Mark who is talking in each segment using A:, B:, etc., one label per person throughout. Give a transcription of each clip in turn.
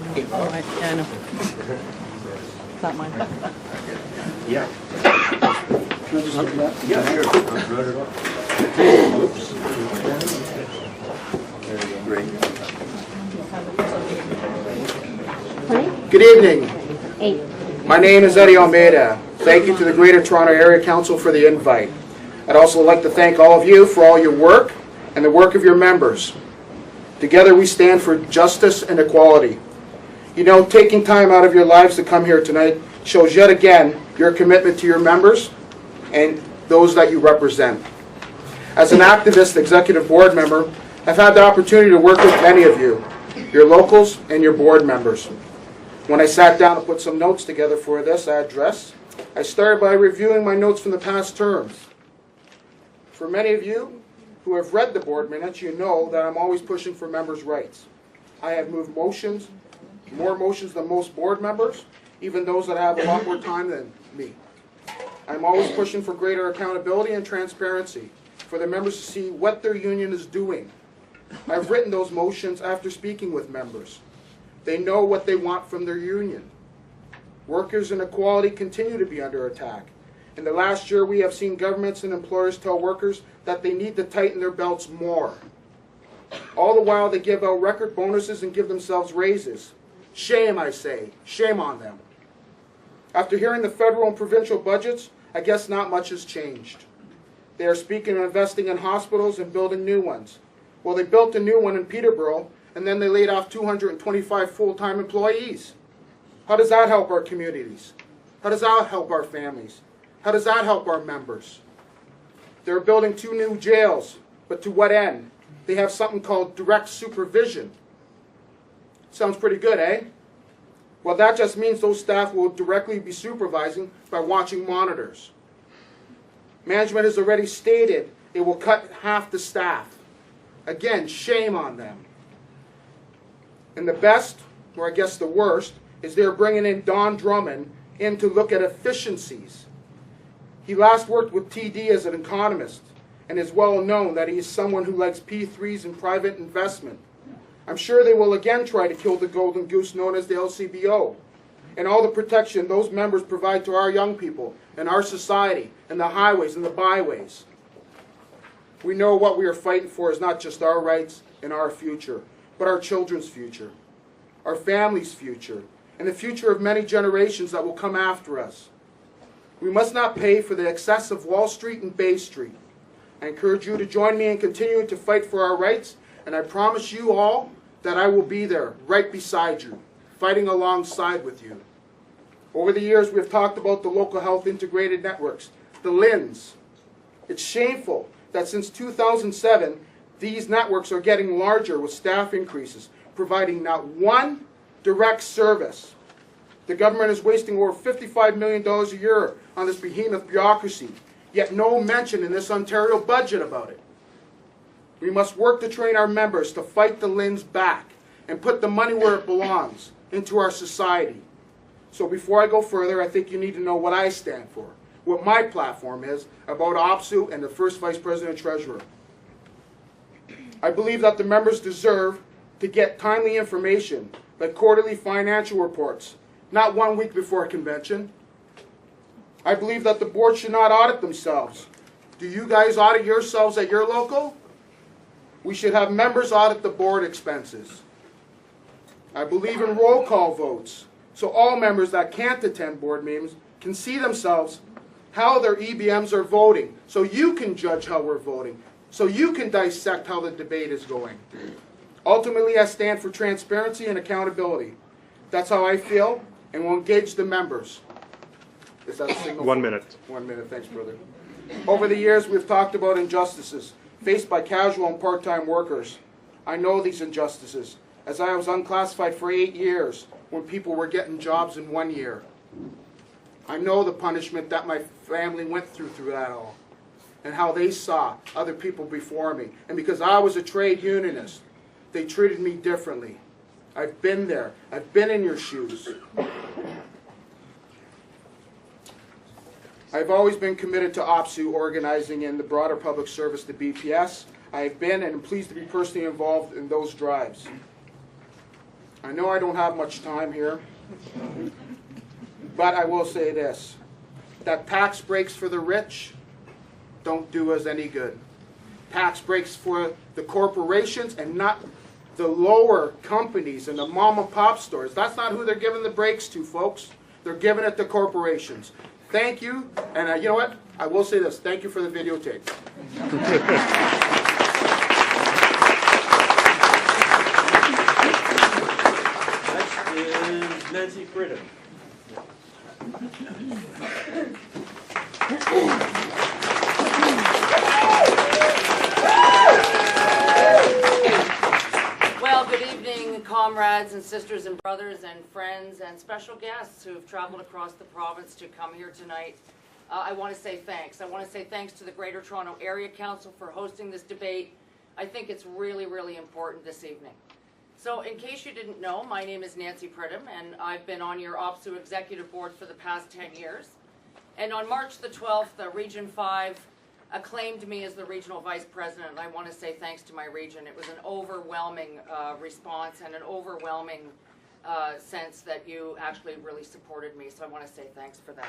A: Oh, yeah, I know. It's not mine.
B: Yeah.
C: Can I just look at that?
B: Yeah, sure. Wrote it up. Oops. There you go. Great.
D: Good evening.
A: Eight.
D: My name is Eddy Almeida. Thank you to the Greater Toronto Area Council for the invite. I'd also like to thank all of you for all your work and the work of your members. Together we stand for justice and equality. You know, taking time out of your lives to come here tonight shows yet again your commitment to your members and those that you represent. As an activist executive board member, I've had the opportunity to work with many of you, your locals and your board members. When I sat down to put some notes together for this address, I started by reviewing my notes from the past terms. For many of you who have read the board minutes, you know that I'm always pushing for members' rights. I have moved motions, more motions than most board members, even those that have a lot more time than me. I'm always pushing for greater accountability and transparency for the members to see what their union is doing. I've written those motions after speaking with members. They know what they want from their union. Workers and equality continue to be under attack. In the last year, we have seen governments and employers tell workers that they need to tighten their belts more. All the while, they give out record bonuses and give themselves raises. Shame, I say. Shame on them. After hearing the federal and provincial budgets, I guess not much has changed. They are speaking of investing in hospitals and building new ones. Well, they built a new one in Peterborough, and then they laid off 225 full-time employees. How does that help our communities? How does that help our families? How does that help our members? They're building 2 new jails, but to what end? They have something called direct supervision. Sounds pretty good, eh? Well, that just means those staff will directly be supervising by watching monitors. Management has already stated it will cut half the staff. Again, shame on them. And the best, or I guess the worst, is they're bringing in Don Drummond in to look at efficiencies. He last worked with TD as an economist and is well known that he is someone who likes P3s and private investment. I'm sure they will again try to kill the golden goose known as the LCBO and all the protection those members provide to our young people and our society and the highways and the byways. We know what we are fighting for is not just our rights and our future, but our children's future, our families' future, and the future of many generations that will come after us. We must not pay for the excess of Wall Street and Bay Street. I encourage you to join me in continuing to fight for our rights, and I promise you all that I will be there, right beside you, fighting alongside with you. Over the years, we've talked about the local health integrated networks, the LHINs. It's shameful that since 2007, these networks are getting larger with staff increases, providing not one direct service. The government is wasting over $55 million a year on this behemoth bureaucracy, yet no mention in this Ontario budget about it. We must work to train our members to fight the LHINs back and put the money where it belongs, into our society. So before I go further, I think you need to know what I stand for, what my platform is about OPSU and the First Vice President Treasurer. I believe that the members deserve to get timely information, like quarterly financial reports, not 1 week before a convention. I believe that the board should not audit themselves. Do you guys audit yourselves at your local? We should have members audit the board expenses. I believe in roll call votes, so all members that can't attend board meetings can see themselves how their EBMs are voting, so you can judge how we're voting, so you can dissect how the debate is going. Ultimately, I stand for transparency and accountability. That's how I feel, and will engage the members. Is that a signal?
E: 1 minute.
D: 1 minute, thanks, brother. Over the years, we've talked about injustices faced by casual and part-time workers. I know these injustices, as I was unclassified for 8 years when people were getting jobs in 1 year. I know the punishment that my family went through that all, and how they saw other people before me. And because I was a trade unionist, they treated me differently. I've been there. I've been in your shoes. I've always been committed to OPSU organizing in the broader public service, the BPS. I have been and am pleased to be personally involved in those drives. I know I don't have much time here, but I will say this, that tax breaks for the rich don't do us any good. Tax breaks for the corporations and not the lower companies and the mom and pop stores. That's not who they're giving the breaks to, folks. They're giving it to corporations. Thank you, and you know what? I will say this, thank you for the videotape.
B: Next is Nancy Pridham.
A: Well, good evening, comrades and sisters and brothers and friends and special guests who have traveled across the province to come here tonight. I want to say thanks. I want to say thanks to the Greater Toronto Area Council for hosting this debate. I think it's really, really important this evening. So in case you didn't know, my name is Nancy Pridham, and I've been on your OPSU Executive Board for the past 10 years. And on March the 12th, Region 5 acclaimed me as the Regional Vice President, and I want to say thanks to my region. It was an overwhelming response and an overwhelming sense that you actually really supported me, so I want to say thanks for that.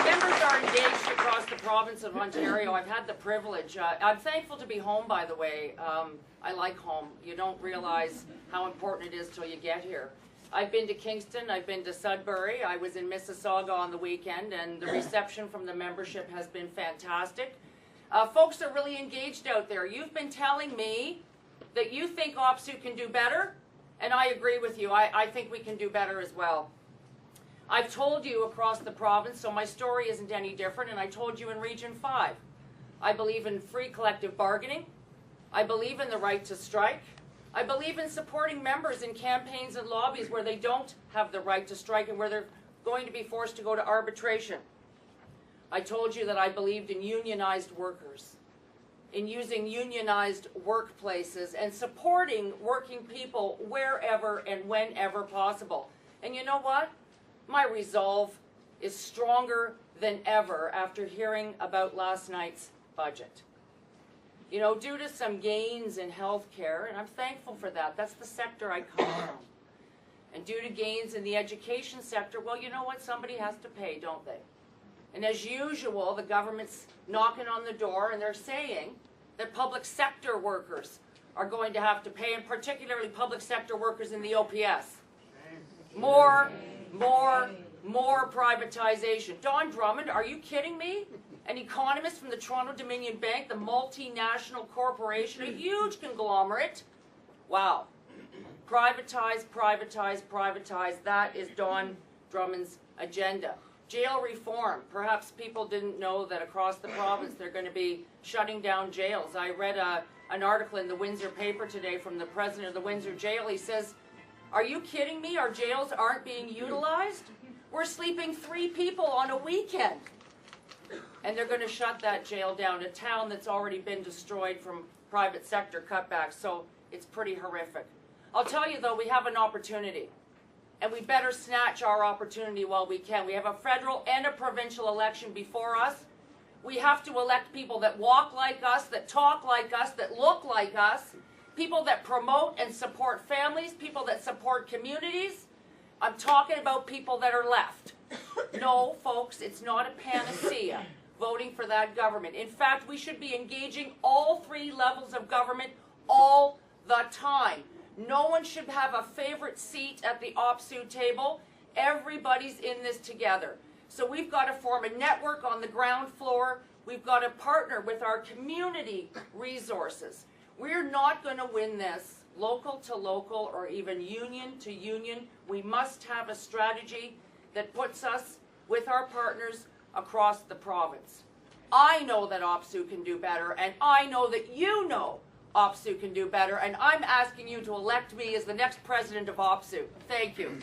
A: Members are engaged across the province of Ontario. I've had the privilege. I'm thankful to be home, by the way. I like home. You don't realize how important it is till you get here. I've been to Kingston. I've been to Sudbury. I was in Mississauga on the weekend, and the reception from the membership has been fantastic. Folks are really engaged out there. You've been telling me that you think OPSU can do better, and I agree with you. I think we can do better as well. I've told you across the province, so my story isn't any different, and I told you in Region 5. I believe in free collective bargaining. I believe in the right to strike. I believe in supporting members in campaigns and lobbies where they don't have the right to strike and where they're going to be forced to go to arbitration. I told you that I believed in unionized workers, in using unionized workplaces and supporting working people wherever and whenever possible. And you know what? My resolve is stronger than ever after hearing about last night's budget. You know, due to some gains in healthcare, and I'm thankful for that, that's the sector I come from. And due to gains in the education sector, well, you know what? Somebody has to pay, don't they? And as usual, the government's knocking on the door and they're saying that public sector workers are going to have to pay, and particularly public sector workers in the OPS. More privatization. Don Drummond, are you kidding me? An economist from the Toronto Dominion Bank, the multinational corporation, a huge conglomerate. Wow. Privatize, privatize, privatize. That is Don Drummond's agenda. Jail reform. Perhaps people didn't know that across the province they're going to be shutting down jails. I read an article in the Windsor paper today from the president of the Windsor jail. He says, are you kidding me? Our jails aren't being utilized? We're sleeping 3 people on a weekend. And they're going to shut that jail down, a town that's already been destroyed from private sector cutbacks, so it's pretty horrific. I'll tell you though, we have an opportunity, and we better snatch our opportunity while we can. We have a federal and a provincial election before us. We have to elect people that walk like us, that talk like us, that look like us, people that promote and support families, people that support communities. I'm talking about people that are left. No, folks, it's not a panacea voting for that government. In fact, we should be engaging all 3 levels of government all the time. No one should have a favorite seat at the OPSU table. Everybody's in this together. So we've got to form a network on the ground floor. We've got to partner with our community resources. We're not going to win this local to local or even union to union. We must have a strategy that puts us with our partners across the province. I know that OPSU can do better, and I know that you know OPSU can do better, and I'm asking you to elect me as the next president of OPSU. Thank you.